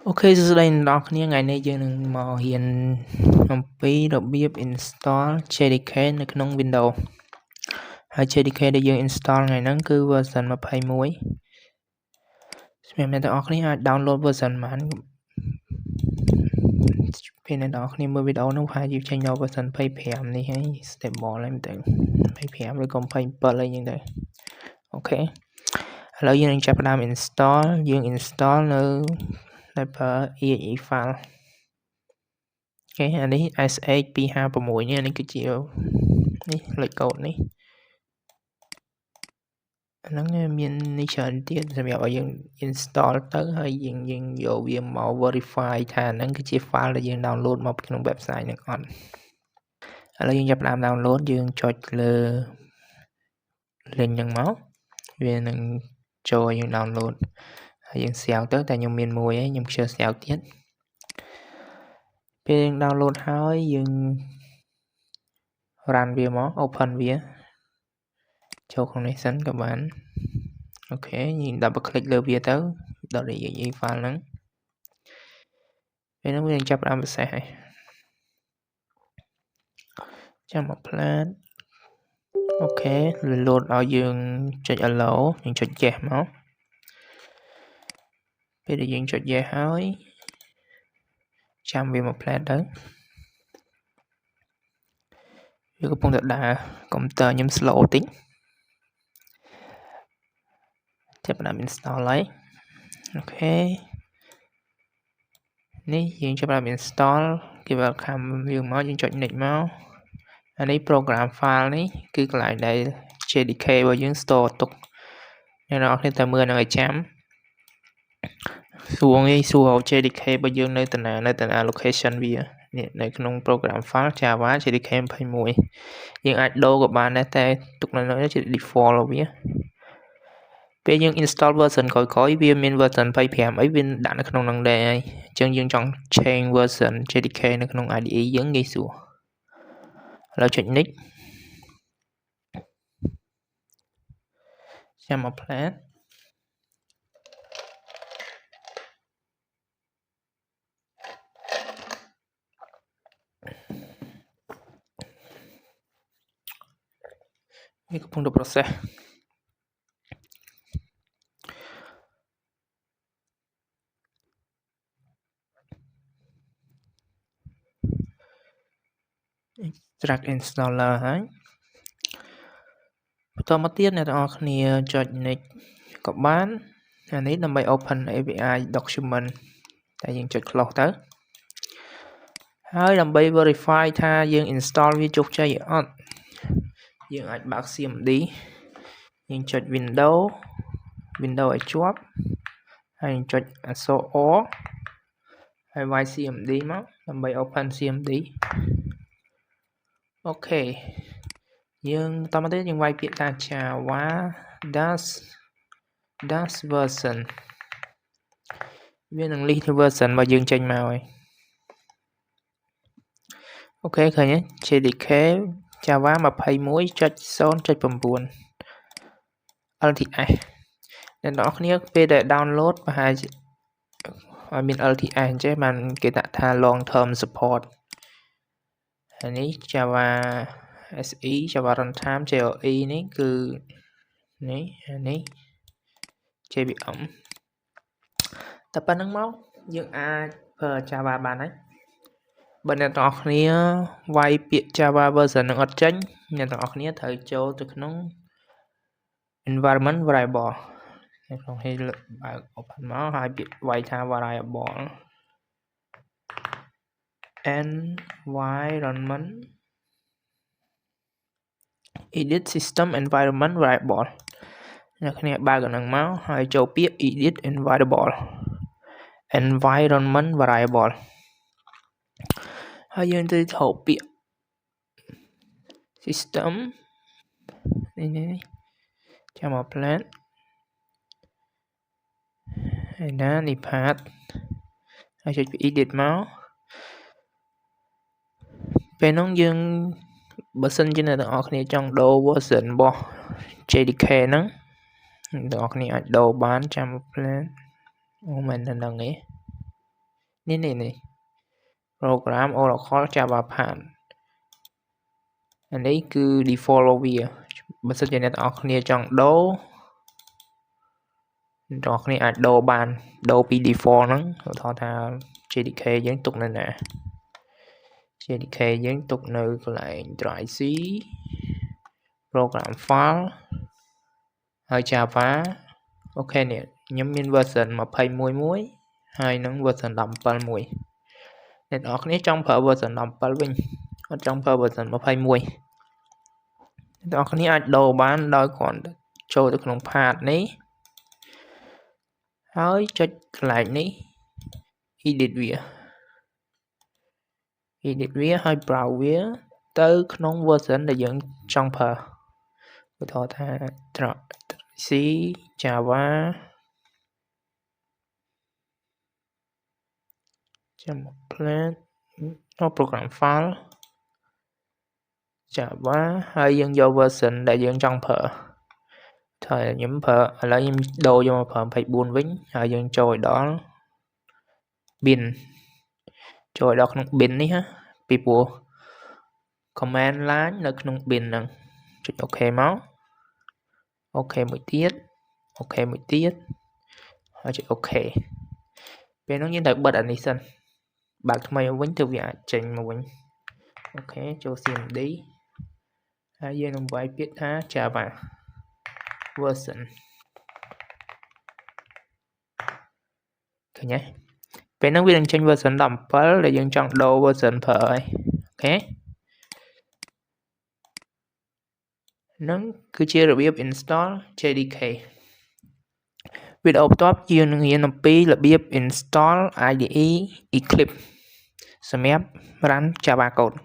Ok,សួស្តីអ្នកនរគ្នាថ្ងៃនេះយើងនឹងមករៀនអំពីរបៀប install JDK នៅក្នុង Windows ហើយ JDK ដែលយើង install ថ្ងៃហ្នឹងគឺ version 21សម្រាប់អ្នកទាំងអស់គ្នាអាច download version បានពេលអ្នកទាំងអស់គ្នាមើលវីដេអូនោះប្រហែលជាចេញដល់ version 25នេះហើយ stable ហើយមែនតើ25ឬក៏27អីហ្នឹងទៅអូខេឥឡូវយើងនឹងចាប់ផ្ដើម install យើង install នៅដោយប្រើ exe file អូខេអានេះ SH 256នេះអានេះគឺជានេះលេខកូដនេះអាហ្នឹងមាននេះច្រើនទៀតសម្រាប់ឲ្យយើង install ទៅហើយយើងយកវាមក verify ថាហ្នឹងគឺជា file ដែលយើង download មកក្នុង website ហ្នឹងអត់ឥឡូវយើងចាប់ផ្ដើម download យើងចុចលើ link ហ្នឹងមកវានឹងចូលយើង download ហើយយើងស្រាវទៅតែខ្ញុំមានមួយហើយខ្ញុំខ្ជិលស្រាវទៀតពេលយើង download ហើយយើង run វាមក open វាចូលក្នុងនេះសិនក៏បានអូខេយើង double click លើវាទៅដល់ exe file ហ្នឹងពេលហ្នឹងវានឹងចាប់ផ្ដើម process ហើយចាំមក plant អូខេ load ឲ្យយើងចុច allow យើងចុច yes មកពេលដែលយើងចុច yes ហើយចាំវាមក plant ទៅវាកំពុងតែដើរកុំព្យូទ័រខ្ញុំ slow តិចចាប់ផ្ដើម install ហើយអូខេនេះយើងចាប់ផ្ដើម install គេ welcome យើងមកយើងចុច next មកអានេះ program file នេះគឺកន្លែងដែល JDK របស់យើង store ទុកអ្នកនរគ្នាតែមើលនឹងឲ្យចាំសួរងាយសួរ JDK របស់យើងនៅតាណា location វានេះនៅក្នុង program file Java JDK 21យើងអាចដូរក៏បានដែរតែទុកនៅនោះជា default របស់វាពេលយើង install version ក្រោយៗវាមាន version 25អីវាដាក់នៅក្នុងហ្នឹងដែរហើយអញ្ចឹងយើងចង់ change version JDK នៅក្នុង IDE យើងងាយស្រួលឥឡូវចុច next ចាំមក plant វាកំពុងតែ process extract installer ហើយបន្តមកទៀតអ្នកទាំងអស់គ្នាចុច next ក៏បានអានេះដើម្បី open API document តែយើងចុច close ទៅហើយដើម្បី verify ថាយើង install វាជោគជ័យអត់យើងអាចបើក CMD យើងចុច Windows ឲ្យជាប់ហើយចុចអក្សរ O ហើយវាយ CMD មកដើម្បី open CMD អូខេយើងបន្តមកទៀតយើងវាយពាក្យថា Java dash version វានឹង list version របស់យើងចេញមកហើយអូខេឃើញទេ JDK Java 21.0.9 LTS អ្នកនរគ្នាពេលដែល download ប្រហែលជាឲ្យមាន LTS អញ្ចឹងបានគេដាក់ថា long term support ហើយនេះ Java SE Java runtime JRE នេះគឺនេះ JVM តែប៉ុណ្្នឹងមកយើងអាចប្រើ Java បានហើយបើអ្នកទាំងអស់គ្នាវាយពាក្យ Java version នឹងអត់ចេញអ្នកទាំងអស់គ្នាត្រូវចូលទៅក្នុង environment variable នៅក្នុងនេះបើក open មកហើយពាក្យវាយថា variable environment edit system environment variable អ្នកគ្នាបើកអាហ្នឹងមកហើយចូលពាក្យ edit environment variable ហើយយើងទៅថតពាក្យ system នេះចាំមក plant ហើយណានេះ path ហើយចុច edit មកពេលនោះយើងបើសិនជាអ្នកទាំងអស់គ្នាចង់ដូរ version របស់ JDK ហ្នឹងអ្នកទាំងអស់គ្នាអាចដូរបានចាំ plant អូមិនដល់ហ្នឹងទេ នេះ program Oracle Java Pan អានេះគឺ default របស់វាបើសិនជាអ្នកទាំងអស់គ្នាចង់ដូរអ្នកទាំងអស់គ្នាអាចដូរបានដូរពី default ហ្នឹងឧទាហរណ៍ថា JDK យើងទុកនៅណា JDK យើងទុកនៅកន្លែង drive C program file ហើយ Java អូខេនេះខ្ញុំមាន version 21 មួយហើយនឹង version 17 មួយអ្នកទាំងអស់គ្នាចង់ប្រើ version 17 វិញអត់ចង់ប្រើ version 21អ្នកទាំងអស់គ្នាអាចដូរបានដោយគ្រាន់តែចូលទៅក្នុង path នេះហើយចុចកន្លែងនេះ edit វាហើយ browse វាទៅក្នុង version ដែលយើងចង់ប្រើឧទាហរណ៍ថា C Java ចាំមក plan program file Java ហើយយើងយក version ដែលយើងចង់ប្រើថាខ្ញុំប្រើឥឡូវខ្ញុំដូរយកមកប្រើ24វិញហើយយើងចូលដល់ bin ចូលដល់ក្នុង bin នេះណាពីព្រោះ command line នៅក្នុង bin ហ្នឹងចុច OK មកអូខេមួយទៀតហើយចុច OK ពេលហ្នឹងយើងត្រូវបិទអានេះសិនបើកថ្មីមកវិញទើបវាអាចចេញមកវិញអូខេចូល CMD ហើយយើងនឹងវាយពាក្យថា Java version ឃើញទេពេលហ្នឹងវានឹងចេញ version 17ដែលយើងចង់ដូរ version ប្រើហើយអូខេហ្នឹងគឺជារបៀប install JDK វីដេអូបន្ទាប់យើងនឹងរៀនអំពីរបៀប install IDE Eclipse សម្រាប់ run Java code